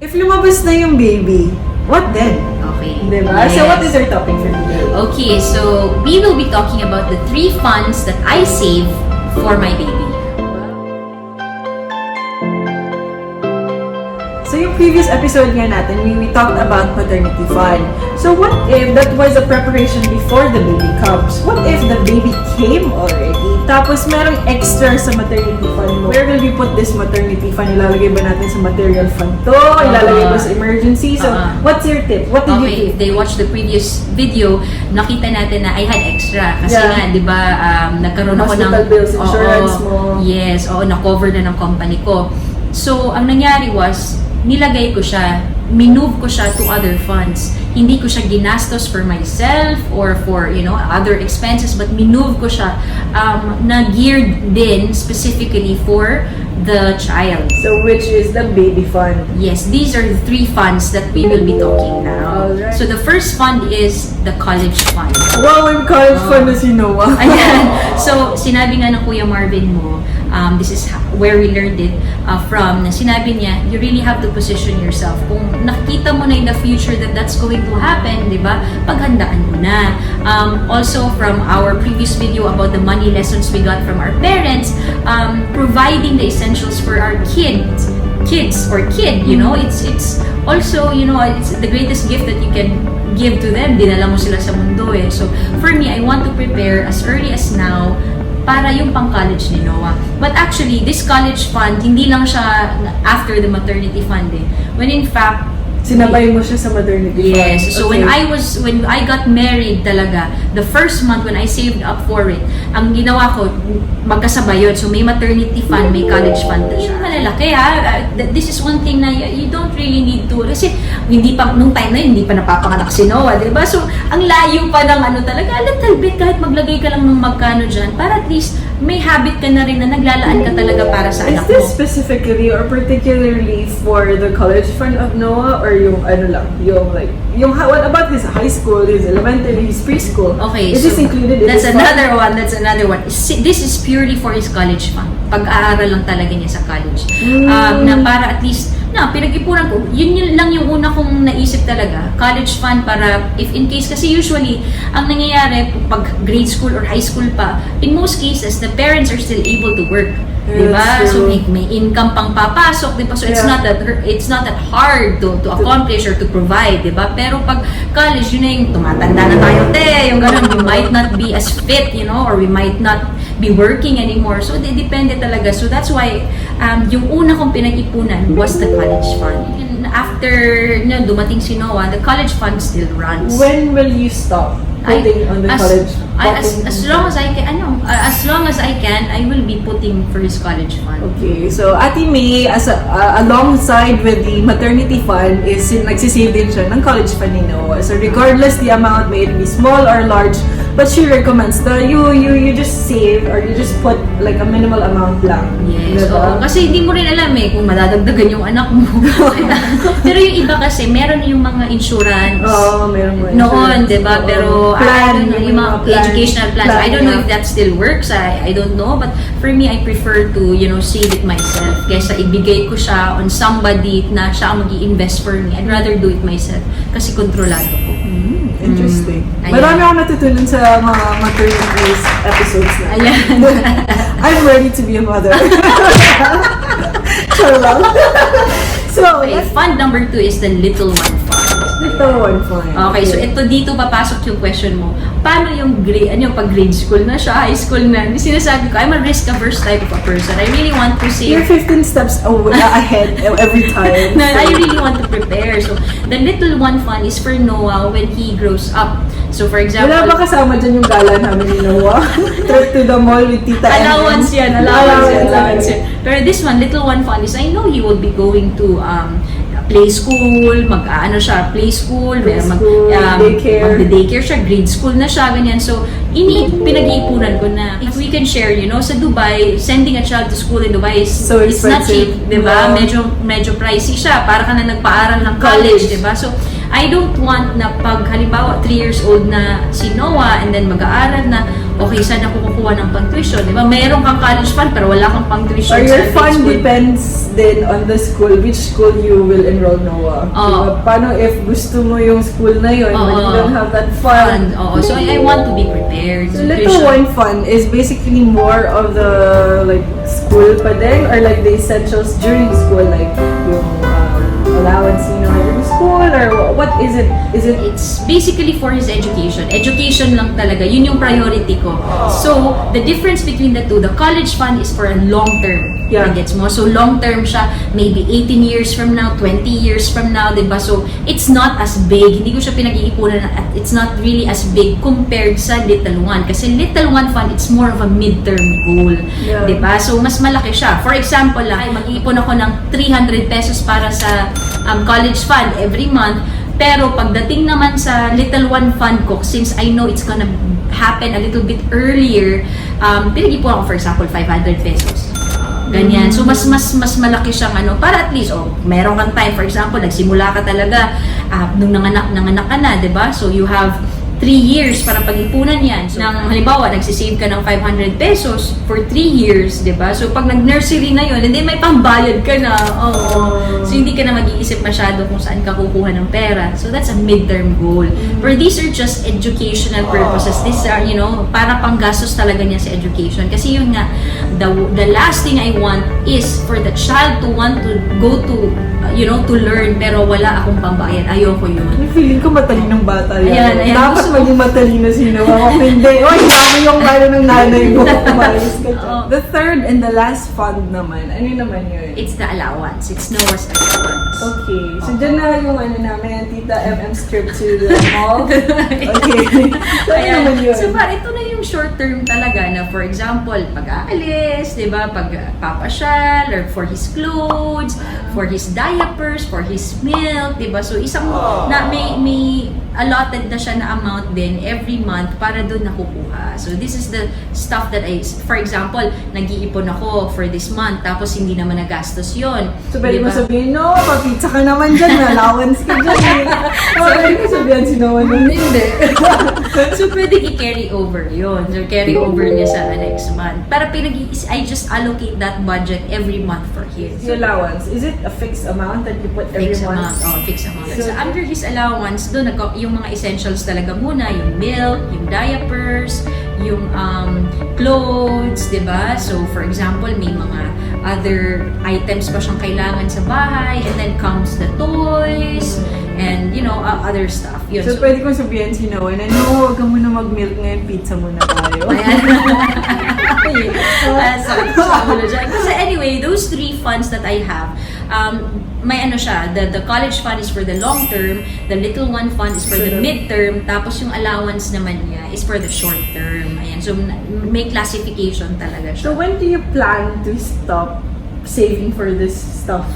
If lumabas na yung baby, what then? Okay. Diba? Yes. So what is our topic for today? Okay, so we will be talking about the 3 funds that I save for my baby. So yung previous episode nga natin, we talked about maternity fund. So what if that was a preparation before the baby comes? What if the baby came already? Tapos merong extra sa maternity fund mo. Where will we put this maternity fund? Ilalagay ba natin sa material fund to? Ilalagay ba sa emergency? So what's your tip? What did you do? If they watched the previous video, nakita natin na I had extra. Kasi Yeah. nga, di ba, nagkaroon ako ng... Hospital bills, insurance mo. Yes, na-cover na ng company ko. So, ang nangyari was, nilagay ko siya, minove ko siya to other funds. Hindi ko siya ginastos for myself or for, other expenses, but minove ko siya na geared din specifically for the child. So which is the baby fund? Yes, these are the 3 funds that we will be talking now. Alright. So the first fund is the college fund. Wow, yung college fund na si Noah. Ayan. So, sinabi nga ng Kuya Marvin mo, this is where we learned it from, na sinabi niya, you really have to position yourself. Kung nakita mo na in the future that that's going to happen, di ba, paghandaan mo na. Also, from our previous video about the money lessons we got from our parents, providing the essentials for our kids, it's also, it's the greatest gift that you can give to them. Dinala mo sila sa mundo eh. So, for me, I want to prepare as early as now para yung pang-college ni Noah. But actually, this college fund, hindi lang siya after the maternity fund eh. When in fact, Sinabay mo siya sa maternity fund. yes. So Okay. when I got married talaga, the first month when I saved up for it, ang ginawa ko, magkasabay yun. So may maternity fund, may college fund na siya. Malalaki ha. This is one thing na you don't really need to. Kasi hindi pa, nung time na yun, hindi pa napapanganak si Noah, di ba? So ang layo pa ng talaga, a little bit, kahit maglagay ka lang ng magkano dyan, para at least may habit ka na rin na naglalaan ka talaga para sa Is anak this mo. specifically or particularly for the college fund of Noah or yung what about his high school, his elementary, his preschool? Okay, Is so this included in that's this another one. That's another one. This is purely for his college fund. Pag-aaral lang talaga niya sa college. Na para at least, pinag-ipunan ko, yun lang yung una kong naisip talaga. College fund para, if in case, kasi usually, ang nangyayari, pag grade school or high school pa, in most cases, the parents are still able to work. Diba? That's So true. may income pang papasok, diba? So it's not that hard to accomplish or to provide, diba? Pero pag college, yun na yung tumatanda na tayo, yung ganun, we might not be as fit, or we might not be working anymore. So depende talaga. So that's why yung una kong pinag-ipunan was the college fund. And after dumating si Noah, the college fund still runs. When will you stop putting on the college? As long as I can, I will be putting for his college fund. Okay, so Ate May, alongside with the maternity fund, is nagsisave din siya ng college fund ni Noah. So regardless the amount, may it be small or large, but she recommends that you just save or you just put like a minimal amount lang. Yes, Diba? oo. Kasi hindi mo rin alam kung madadagdagan yung anak mo. Pero yung iba kasi, meron yung mga insurance. Oo, meron mo Noon, insurance. diba? Oo. Pero Plan, I don't know, yung mga educational plans. I don't know if that still works. I don't know. But for me, I prefer to, save it myself. Kaysa ibigay ko siya on somebody na siya ang mag-i-invest for me. I'd rather do it myself. Kasi kontrolado ko. Interesting. Ayan. Marami akong natutunan sa mga maternity episodes na. Ayan. I'm ready to be a mother. Sure lang. So, Okay, fund number 2 is the little one fund. little one fund. Okay, so dito papasok yung question mo. Paano yung pag grade school na siya, high school na? Sinasabi ko, I'm a risk-averse type of a person. I really want to You're save. 15 steps ahead every time. No, I really want to prepare. So, the little one fund is for Noah when he grows up. So, for example, Wala ba kasama dyan yung gala namin ni Noah? Trip to the mall with Tita M. allowance yan. Pero this one, little one fund is, I know he will be going to play school, play school, magde-daycare siya, grade school na siya, ganyan. So, pinag-iipunan ko na if we can share, sa Dubai, sending a child to school in Dubai is So it's not cheap, expensive. diba? Yeah. Medyo pricey siya, para ka na nagpaaral ng college, diba? So, I don't want na pag halimbawa 3 years old na si Noah and then mag-aaral na, okay, saan ako kukuha ng pang-tuition? Di ba? Meron kang college fund, pero wala kang pang-tuition. Or your sa fund school. depends then on the school, which school you will enroll, Noah. Diba? Paano if gusto mo yung school na yun, but you don't have that fund? So I want to be prepared. So Little One Fund is basically more of the like school pa din, or like the essentials during school, like yung allowance, during school, or what is it? It's basically for his education. Education lang talaga. Yun yung priority ko. So, the difference between the two, the college fund is for a long term. Yeah. Gets mo? So, long term siya, maybe 18 years from now, 20 years from now, diba? So, it's not as big. Hindi ko siya pinag-iipunan at it's not really as big compared sa Little One. Kasi Little One Fund, it's more of a midterm goal. Yeah. Diba? So, mas malaki siya. For example lang, mag-iipon ako ng 300 pesos para sa college fund every month. Pero pagdating naman sa Little One Fund ko, since I know it's gonna happen a little bit earlier, pinag-ipon ako, for example, 500 pesos. Ganyan. So, mas malaki siyang para at least, meron kang time. For example, nagsimula ka talaga nung nanganak ka na, diba? So, you have 3 years para pag-ipunan yan. So, halimbawa, nagsisave ka ng 500 pesos for 3 years, diba? So, pag nag-nursery na yun, hindi may pambayad ka na. So, hindi ka na mag-iisip masyado kung saan ka kukuha ng pera. So, that's a midterm goal. But these are just educational purposes. These are, para panggastos talaga niya sa education. Kasi yun nga, the last thing I want is for the child to want to go to, to learn, pero wala akong pambayad. Ayoko yun. Feeling ko matalinong bata yan. Ayan. Dapat maging matalino sino. Ako hindi. Dami yung ng nanay mo. Umayos ka dyan. The third and the last fund naman. Ano naman yun? It's the allowance. It's Noah's allowance. Okay. So, dyan na yung namin, Tita MM script to the mall. Okay. So, ano naman yun? So, ito na yung short term talaga na, for example, pag-aalis, di ba? Pagpapasyal, or for his clothes, for his diapers, for his milk, di ba? So, isang, may allotted na siya na amount din every month para doon nakukuha. So, this is the stuff that for example, nag-iipon ako for this month, tapos hindi naman nagastos yon. So, pwede mo sabihin, no, papizza ka naman dyan, allowance ka dyan. Pwede mo sabihin, sino naman hindi. So, pwede i-carry over yon. So, carry over niya sa next month. Para I just allocate that budget every month for him. The allowance, is it a fixed amount that you put every month? Fixed amount. So, under his allowance, doon yung mga essentials talaga muna, yung milk, yung diapers, yung clothes, diba? So, for example, may mga other items pa siyang kailangan sa bahay, and then comes the toys, and, other stuff. Yun. So, pwede kong sabihin si Noah na, no, huwag ka muna mag-milk ngayon, pizza muna tayo. So anyway, those 3 funds that I have, may siya, the college fund is for the long term, the Little One Fund is for the midterm, tapos yung allowance naman niya is for the short term. Ayan, so may classification talaga siya. So when do you plan to stop saving for this stuff?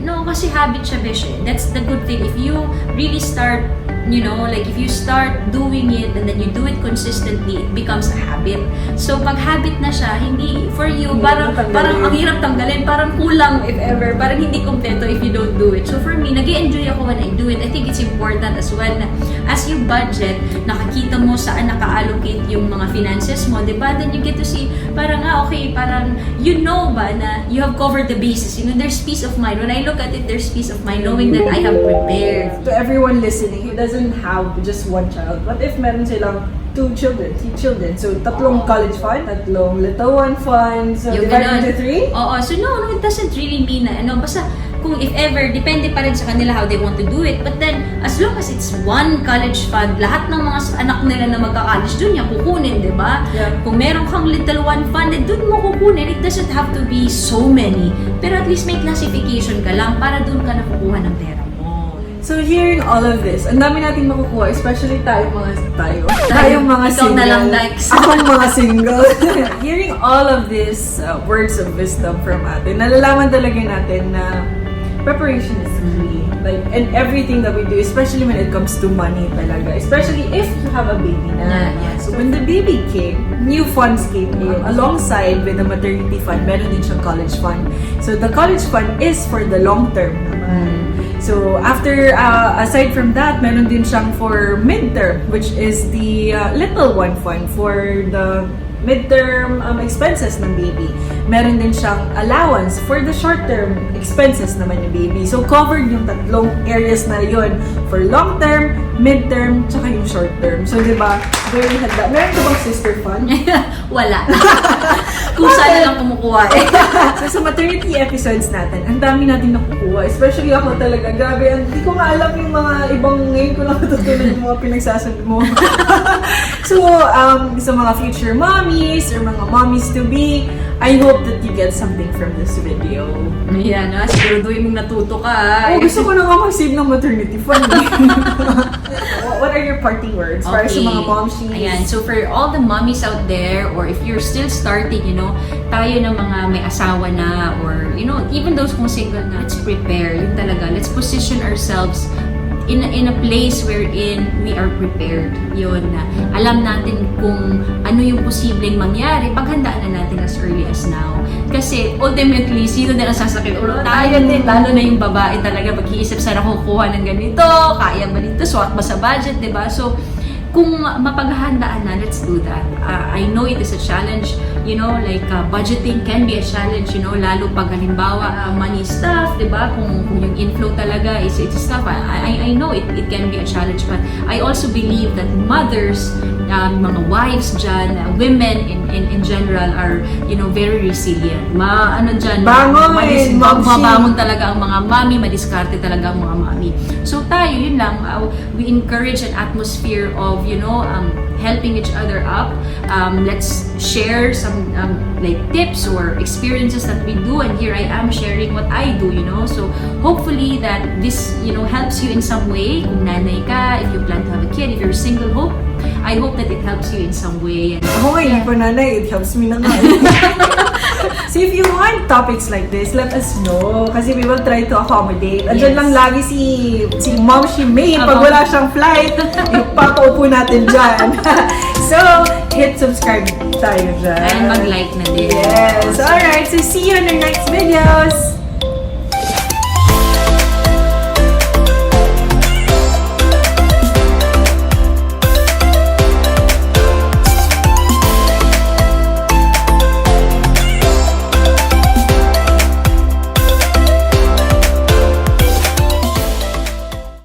No, kasi habit siya, Besh. That's the good thing. If you really start, if you start doing it and then you do it consistently, it becomes a habit. So, pag habit na siya, hindi, for you, parang ang hirap tanggalin, parang kulang if ever, parang hindi kompleto if you don't do it. So, for me, nag-enjoy ako when I do it. I think it's important as well na as you budget, nakakita mo saan naka-allocate yung mga finances mo, diba? Then you get to see, parang okay, parang ba na you have covered the bases. There's peace of mind. When I look at it, there's peace of mind knowing that I have prepared. To everyone listening who doesn't have just one child, what if meron silang 2 children, 3 children? So, 3 college fund, 3 Little One Fund, so divided into 3? Oo. So, no, it doesn't really mean na, basta, kung if ever, depende pa rin sa kanila how they want to do it. But then, as long as it's one college fund, lahat ng mga anak nila na magka-college, dun niya kukunin, di ba? Yeah. Kung meron kang Little One Fund, dun mo kukunin. It doesn't have to be so many. Pero at least may classification ka lang para dun ka nakukuha ng pera mo. So, hearing all of this, ang dami natin makukuha, especially tayong mga Ikaw single. na lang, Dex. Akong mga single. Hearing all of these words of wisdom from atin, nalalaman talaga natin na preparation is key. And everything that we do, especially when it comes to money talaga. Especially if you have a baby na. Yes. So when the baby came, new funds came in. Alongside with the maternity fund, meron din siyang college fund. So the college fund is for the long term naman. So, after, aside from that, meron din siyang for midterm, which is the little one fund for the midterm expenses ng baby. Meron din siyang allowance for the short-term expenses naman ng baby. So, covered yung tatlong areas na yun for long-term, midterm, tsaka yung short-term. So, di ba, very handa. Meron ka bang sister fund? Wala. Kung saan lang kumukuha eh. So, sa maternity episodes natin, ang dami natin nakukuha. Especially ako talaga. Grabe, hindi ko nga alam yung mga ibang ngayon ko lang natutunan yung mga pinagsasabi mo. So, sa mga future mommies or mga mommies-to-be, I hope that you get something from this video. Ayan ha, siguraduhin mong natuto ka. Oh, gusto ko na nga mag-save ng maternity fund. What are your parting words para sa mga momshies? Ayan, so for all the mommies out there, or if you're still starting, you know, tayo na mga may asawa na, or, you know, even those kung single na, let's prepare, yun talaga. Let's position ourselves in a place wherein we are prepared. Yun na. Alam natin kung ano yung posibleng mangyari, paghandaan na natin as early as now. Kasi ultimately, sino din ang sasakit? Ulo tayo din, lalo na yung babae talaga, mag-iisip sana kukuha ng ganito, kaya ba dito, swak ba sa budget, diba? So, kung mapaghahandaan na, let's do that. I know it is a challenge, you know, like budgeting can be a challenge, you know, lalo pag halimbawa money stuff, diba? Kung yung inflow talaga is stuff, I know it can be a challenge, but I also believe that mothers, mga wives dyan, women in general are, you know, very resilient. Mabangon talaga ang mga mommy, madiskarte talaga ang mga mommy. So tayo, yun lang, we encourage an atmosphere of, you know, helping each other up. Let's share some like tips or experiences that we do, and here I am sharing what I do, you know. So hopefully that this, you know, helps you in some way. Kung nanay ka, if you plan to have a kid, if you're single, I hope that it helps you in some way. Ako nga, hindi pa nanay, it helps me na nga. So if you want topics like this, let us know. Kasi we will try to accommodate. Andyan lang lagi si Mom Mae. Pag wala siyang flight, ipapaupo natin dyan. So, hit subscribe tayo dyan. And mag-like na din. Yes. Alright, so see you in the next videos.